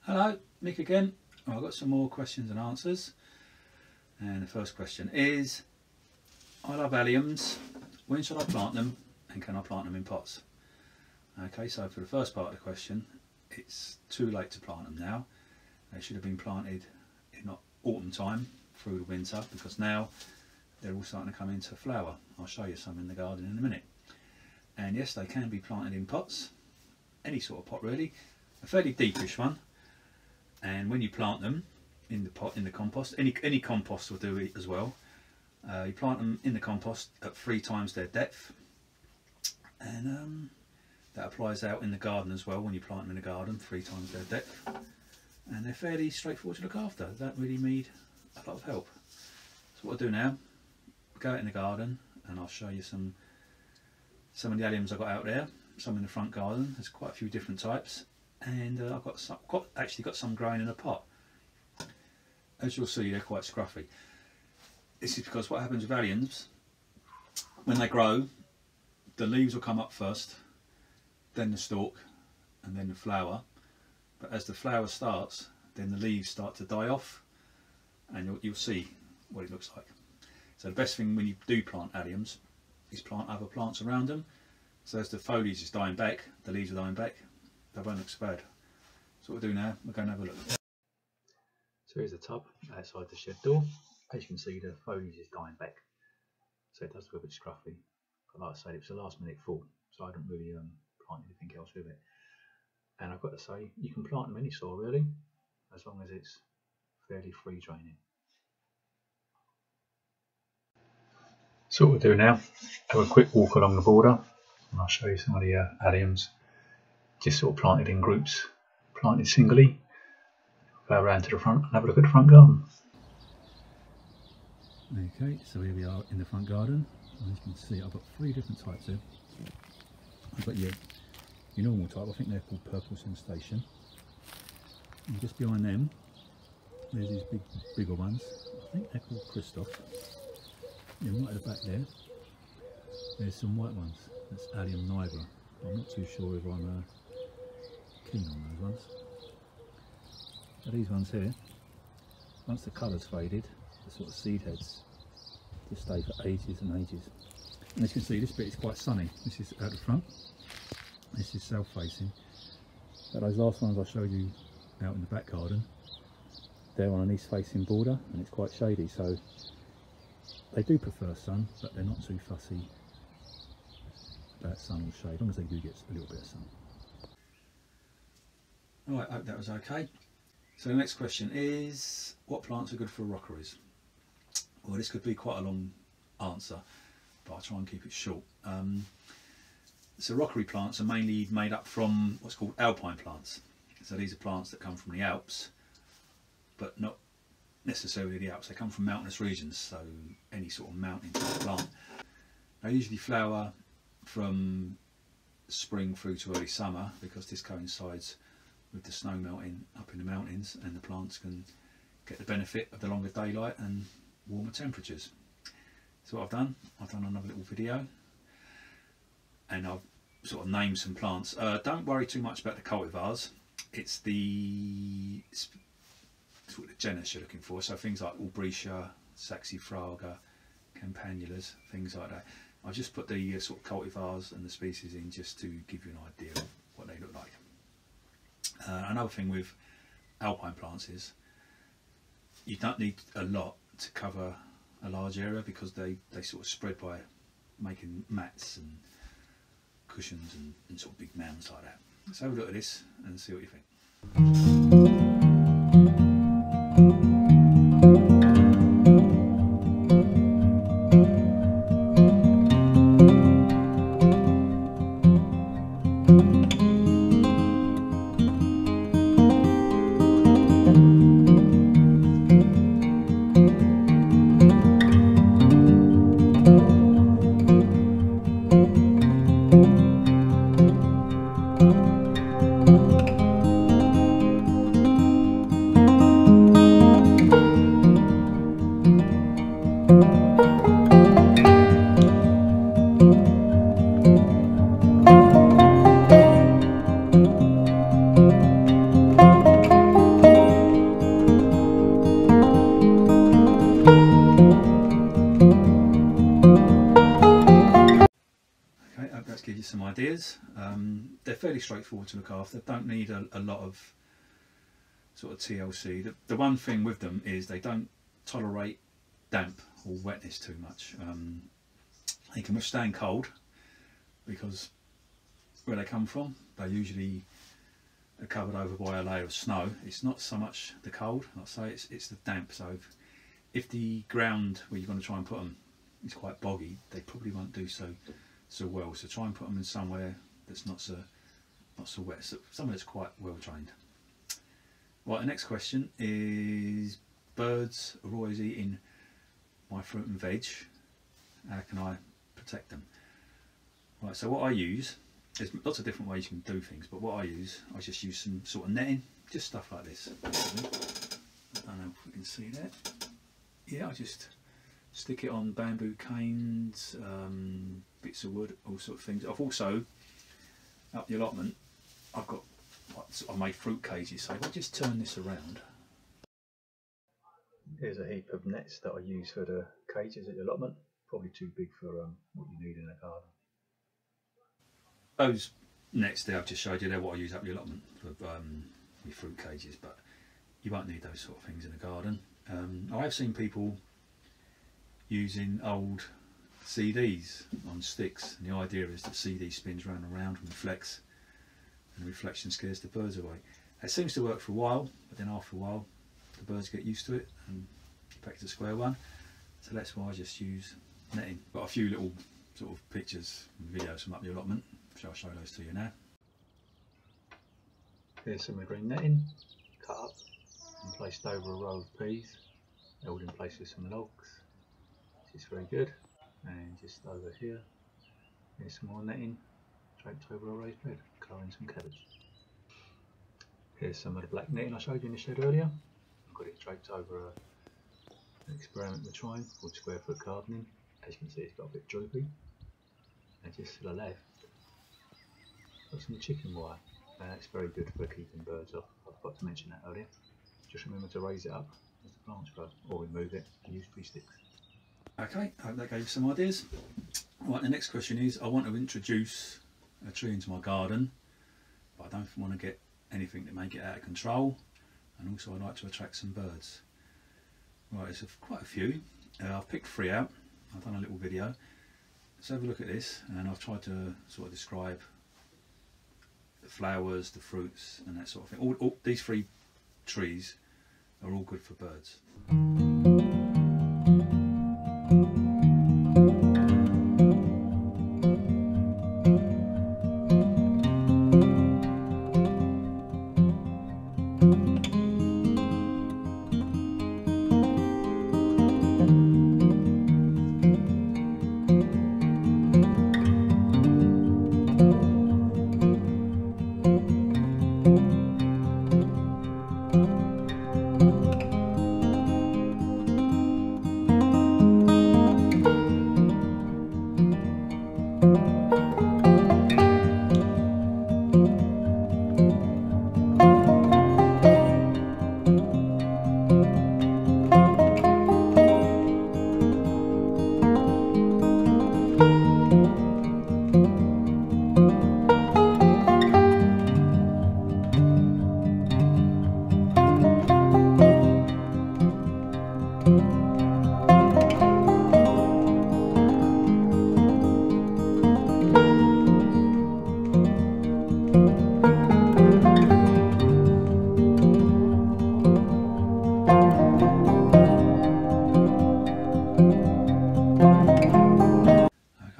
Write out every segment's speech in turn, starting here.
Hello, Nick again. I've got some more questions and answers. And the first question is, I love alliums. When should I plant them, and can I plant them in pots? Okay, so for the first part of the question, it's too late to plant them now. They should have been planted in autumn time through the winter, because now they're all starting to come into flower. I'll show you some in the garden in a minute. And yes, they can be planted in pots, any sort of pot really, a fairly deepish one. And when you plant them in the pot, in the compost, any compost will do it as well. You plant them in the compost at 3 times their depth, and that applies out in the garden as well. When you plant them in the garden, 3 times their depth, and they're fairly straightforward to look after. They don't really need a lot of help. So what I'll do now, go out in the garden, and I'll show you some of the alliums I've got out there. Some in the front garden. There's quite a few different types. And I've actually got some growing in a pot. As you'll see, they're quite scruffy. This is because what happens with alliums, when they grow, the leaves will come up first, then the stalk, and then the flower. But as the flower starts, then the leaves start to die off, and you'll see what it looks like. So the best thing when you do plant alliums is plant other plants around them. So as the foliage is dying back, the leaves are dying back, they won't look so bad. So what we'll do now, we're going to have a look. So here's the tub outside the shed door. As you can see, the foliage is dying back, so it does look a bit scruffy. But like I said, it was a last minute fall, so I didn't really plant anything else with it. And I've got to say, you can plant them in any soil really, as long as it's fairly free draining. So what we'll do now, have a quick walk along the border, and I'll show you some of the alliums. Just sort of planted in groups, planted singly. Go around to the front and have a look at the front garden. Okay, so here we are in the front garden. As you can see, I've got 3 different types here. I've got your normal type, I think they're called purple sensation. And just behind them, there's these bigger ones. I think they're called Christoph. Yeah, right at the back there, there's some white ones. That's Allium Nigra. I'm not too sure if I'm keen on those ones. But these ones here, once the colour's faded, the sort of seed heads just stay for ages and ages. And as you can see, this bit is quite sunny. This is out the front, this is south facing. But those last ones I showed you out in the back garden, they're on an east facing border, and it's quite shady, so they do prefer sun, but they're not too fussy about sun or shade, as long as they do get a little bit of sun. Alright, I hope that was okay. So the next question is, what plants are good for rockeries? Well, this could be quite a long answer, but I'll try and keep it short. So rockery plants are mainly made up from what's called alpine plants. So these are plants that come from the Alps, but not necessarily the Alps. They come from mountainous regions, so any sort of mountain type plant. They usually flower from spring through to early summer, because this coincides with the snow melting up in the mountains, and the plants can get the benefit of the longer daylight and warmer temperatures. So what I've done another little video, and I've sort of named some plants. Don't worry too much about the cultivars. It's the sort of the genus you're looking for, so things like Albrecia, Saxifraga, Campanulas, things like that. I've just put the sort of cultivars and the species in just to give you an idea of what they look like. Another thing with alpine plants is you don't need a lot to cover a large area, because they sort of spread by making mats and cushions and sort of big mounds like that. Let's have a look at this and see what you think. ideas. They're fairly straightforward to look after. Don't need a lot of sort of TLC. The one thing with them is they don't tolerate damp or wetness too much. They can withstand cold because where they come from, they usually are covered over by a layer of snow. It's not so much the cold, like I say, it's the damp. So if the ground where you're going to try and put them is quite boggy, they probably won't do so well. So try and put them in somewhere that's not so wet, so somewhere that's quite well drained. Right, the next question is, birds are always eating my fruit and veg. How can I protect them? Right, so what I use, there's lots of different ways you can do things, but what I just use some sort of netting, just stuff like this. I don't know if we can see that. Yeah, I just stick it on bamboo canes, bits of wood, all sorts of things. I've also, up the allotment, I made fruit cages, so if I just turn this around. Here's a heap of nets that I use for the cages at the allotment. Probably too big for what you need in a garden. Those nets there I've just showed you, they're what I use up the allotment for my fruit cages, but you won't need those sort of things in a garden. I have seen people using old CDs on sticks, and the idea is that CD spins round and round and reflects, and the reflection scares the birds away. It seems to work for a while, but then after a while the birds get used to it and back to square one. So that's why I just use netting. Got a few little sort of pictures and videos from up the allotment, so I'll show those to you now. Here's some of the green netting, cut up and placed over a row of peas, held in place with some logs, which is very good. And just over here, here's some more netting draped over a raised bed, colouring some cabbage. Here's some of the black netting I showed you in the shed earlier. I've got it draped over an experiment we're trying called square foot gardening. As you can see, it's got a bit droopy. And just to the left, got some chicken wire. And that's very good for keeping birds off. I forgot to mention that earlier. Just remember to raise it up as the plants grow, or remove it and use tree sticks. Okay, I hope that gave you some ideas. Right, the next question is, I want to introduce a tree into my garden, but I don't want to get anything that may get out of control, and also I'd like to attract some birds. Right, there's quite a few. I've picked 3 out. I've done a little video. Let's have a look at this, and I've tried to sort of describe the flowers, the fruits and that sort of thing. All these 3 trees are all good for birds.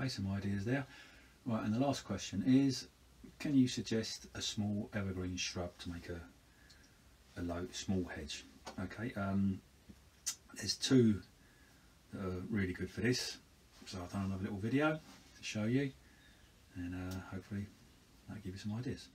Some ideas there. Right, and the last question is, can you suggest a small evergreen shrub to make a low small hedge? Okay, there's 2 that are really good for this, so I've done another little video to show you, and hopefully that'll give you some ideas.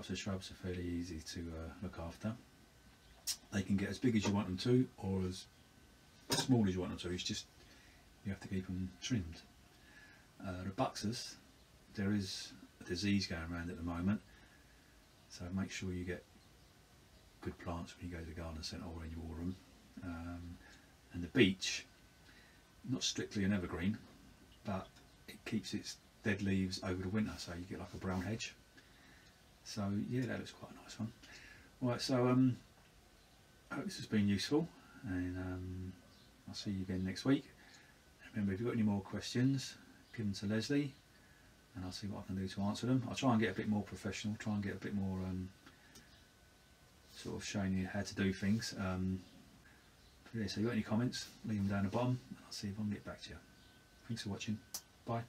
types of shrubs are fairly easy to look after. They can get as big as you want them to, or as small as you want them to. It's just you have to keep them trimmed. The buxus, there is a disease going around at the moment, so make sure you get good plants when you go to the garden centre or when you water them. And the beech, not strictly an evergreen, but it keeps its dead leaves over the winter, so you get like a brown hedge. So yeah, that looks quite a nice one. Right, so I hope this has been useful, and I'll see you again next week. Remember, if you've got any more questions, give them to Leslie and I'll see what I can do to answer them. I'll try and get a bit more professional, try and get a bit more sort of showing you how to do things. Yeah, so if you've got any comments, leave them down the bottom and I'll see if I can get back to you. Thanks for watching. Bye.